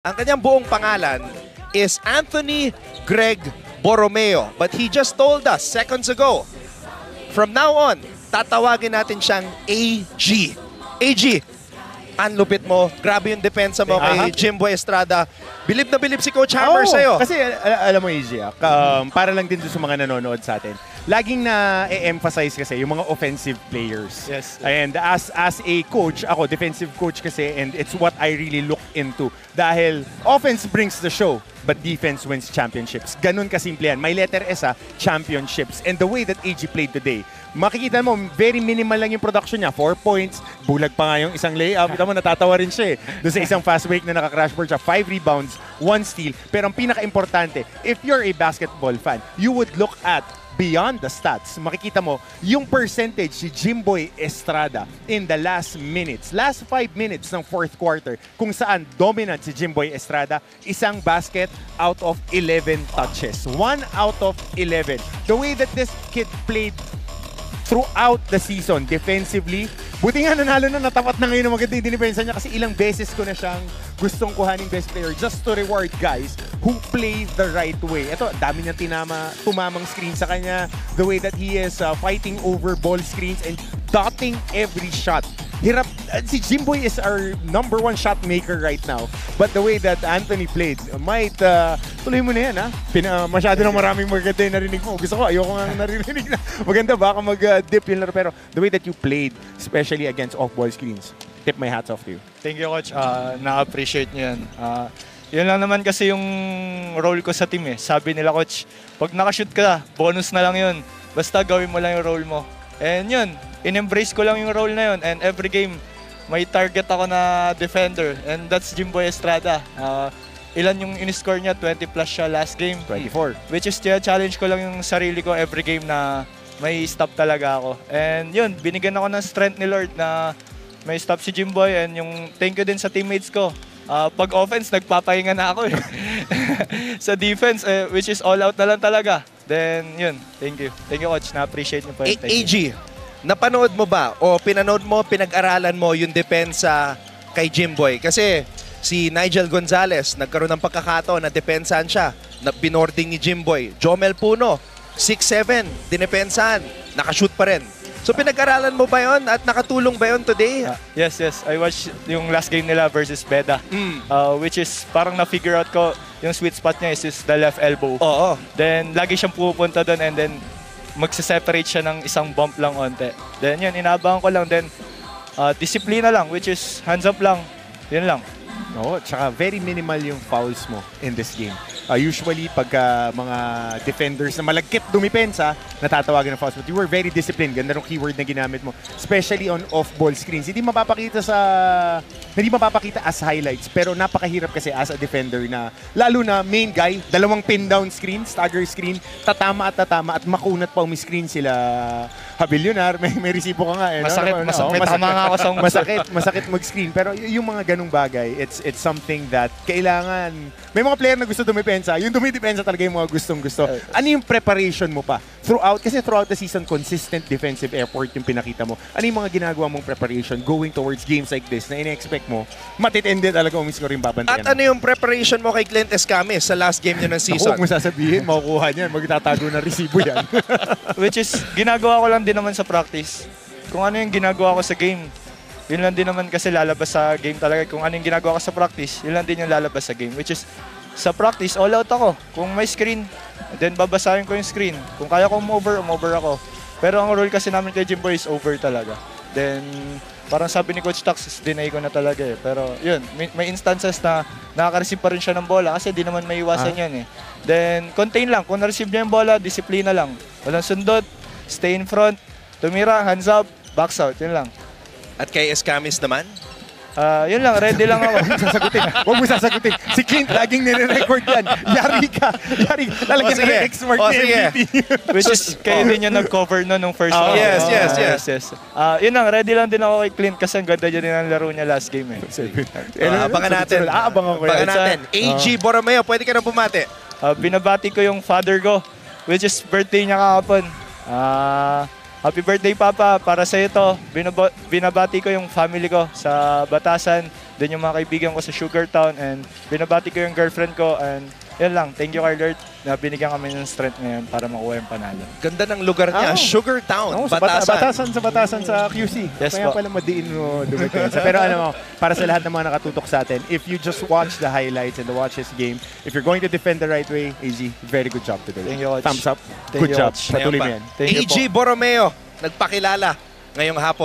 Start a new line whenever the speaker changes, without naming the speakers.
Ang kanyang buong pangalan is Anthony Greg Borromeo. But he just told us seconds ago, from now on, tatawagin natin siyang AG. AG, ang lupit mo. Grabe yung depensa mo kay Jimboy Estrada. Bilib na bilib si Coach Hammer sa'yo.
Kasi alam mo, AG, para lang din sa mga nanonood sa atin, laging na-emphasize kasi yung mga offensive players.
Yes.
And as a coach, ako, defensive coach kasi, and it's what I really look into. Dahil offense brings the show, but defense wins championships. Ganun kasimple yan. May letter S, championships. And the way that AG played today, makikita mo, very minimal lang yung production niya. 4 points, bulag pa nga yung isang layup. Kita mo, natatawa rin siya doon sa isang fast break na naka-crash board siya. 5 rebounds, 1 steal. Pero ang pinaka-importante, if you're a basketball fan, you would look at beyond the stats, makikita mo yung percentage si Jimboy Estrada in the last minutes, last 5 minutes ng fourth quarter, kung saan dominant si Jimboy Estrada, isang basket out of 11 touches. 1 out of 11. The way that this kid played throughout the season, defensively, buti nga nanalo na, natapat na ngayon ng maganda yung dinipensa niya kasi ilang beses ko na siyang gustong kuhaning best player just to reward guys who play the right way. Ito, dami niyang tumamang screen sa kanya. The way that he is fighting over ball screens and dotting every shot. Hirap. Si Jimboy is our #1 shot maker right now. But the way that Anthony played, might, tuloy mo na yan, ha? Masyado na maraming maganda yung narinig mo. Gusto ko, ayoko nga narinig na. Maganda, baka mag-dip yung laro. Pero the way that you played, especially against off-ball screens, tip my hats off to you.
Thank you, Coach. Na-appreciate nyo yan. Yun lang naman kasi yung role ko sa team eh. Sabi nila, Coach, pag nakashoot ka, bonus na lang yun. Basta gawin mo lang yung role mo. And yun, in-embrace ko lang yung role na yun. And every game, may target ako na defender. And that's Jimboy Estrada. Ilan yung in-score niya? 20 plus siya last game.
24.
Which is challenge ko lang yung sarili ko every game na may stop talaga ako. And yun, binigyan ako ng strength ni Lord na may stop si Jimboy. And yung thank you din sa teammates ko. Pag offense, nagpapahinga na ako eh. Sa defense, which is all out na lang talaga. Then, yun. Thank you. Thank you, Coach. Na-appreciate niyo po.
AG, napanood mo ba o pinanood mo, pinag-aralan mo yung depensa kay Jimboy? Kasi si Nigel Gonzalez, nagkaroon ng pagkakataon na depensahan siya. Na binording ni Jimboy. Jomel Puno, 6'7", dinepensahan. Nakashoot pa rin. So pinag-aralan mo ba yun at nakatulong ba yun today?
Yes. I watched yung last game nila versus Beda. Which is parang na-figure out ko yung sweet spot niya is the left elbow.
Oo.
Then lagi siyang pupunta doon and then magse-separate siya ng isang bump lang onte. Then yun, inaabangan ko lang. Then disiplina lang, which is hands up lang. Yun lang.
Oo, tsaka very minimal yung fouls mo in this game. Usually, pagka mga defenders na malagkit dumipensa, natatawagan ng fouls. But you were very disciplined. Ganda ng keyword na ginamit mo. Especially on off-ball screens. Hindi mapapakita as highlights. Pero napakahirap kasi as a defender na, lalo na main guy, 2 pin down screen, stagger screen, tatama at makunat pa umi-screen sila. Habilyonar, may resibo ka nga eh. Masakit mag-screen. Pero yung mga ganung bagay, it's something that kailangan, may mga player na gusto dumipensa, yung dumidepensa talaga yung mga gustong-gusto. Ano yung preparation mo pa? Kasi throughout the season, consistent defensive effort yung pinakita mo. Ano yung mga ginagawa mong preparation going towards games like this na ina-expect mo, matitindi talaga umiscore yung babantayan?
At ano yung preparation mo kay Clint Escamis sa last game niya ng season?
Ako, kung sasabihin, makukuha niyan, magtatago na resibo yan.
Which is, ginagawa ko lang din naman sa practice. Kung ano yung ginagawa ko sa game, yun lang din naman kasi lalabas sa game talaga. Kung ano yung ginagawa ko sa practice, yun lang din yung lalabas sa game. Which is, sa practice, all out ako. Kung may screen, then babasahin ko yung screen. Kung kaya ko over ako. Pero ang role kasi namin kay Jimboy is over talaga. Then, parang sabi ni Coach Tax, deny ko na talaga eh. Pero yun, may instances na nakaka-receive pa rin siya ng bola kasi di naman may iwasan yan eh. Then, contain lang. Kung na-receive niya yung bola, disiplina lang. Walang sundot, stay in front, tumira, hands up, backs out. Yun lang.
At kay Escamis naman?
Yun lang, ready lang ako.
Huwag mo sasagutin. Si Clint laging nire-record yan. Yari ka. Lalagyan ka ng X-mark na MVP.
Which is, kayo din yung nag-cover nung first round.
Yes.
Yun lang, ready lang din ako kay Clint kasi ang ganda din ang laro niya last game eh.
Abangan natin. Abangan natin. AG Borromeo, pwede ka nang bumati.
Binabati ko yung father ko, which is birthday niya kahapon. Happy birthday, Papa. Para sa ito, binabati ko yung family ko sa Batasan, Doon yung mga kaibigan ko sa Sugar Town, and binabati ko yung girlfriend ko, and yun lang. Thank you kay Lord na binigyan kami ng strength ngayon para makuha yung panalo.
Ganda ng lugar niya, Sugar Town, Batasan.
Batasan sa QC.
Yes
Kaya
po.
pala madiin mo Dumaguete. Pero ano mo, para sa lahat ng mga nakatutok sa atin, if you just watch the highlights and watch his game, if you're going to defend the right way, AG, very good job today.
Thank you, Coach.
Thumbs up.
Thank
Good
you,
job.
Coach.
Patuloy mo
Ayan
yan.
pa.
Thank you
AG Borromeo, nagpakilala ngayong hapon.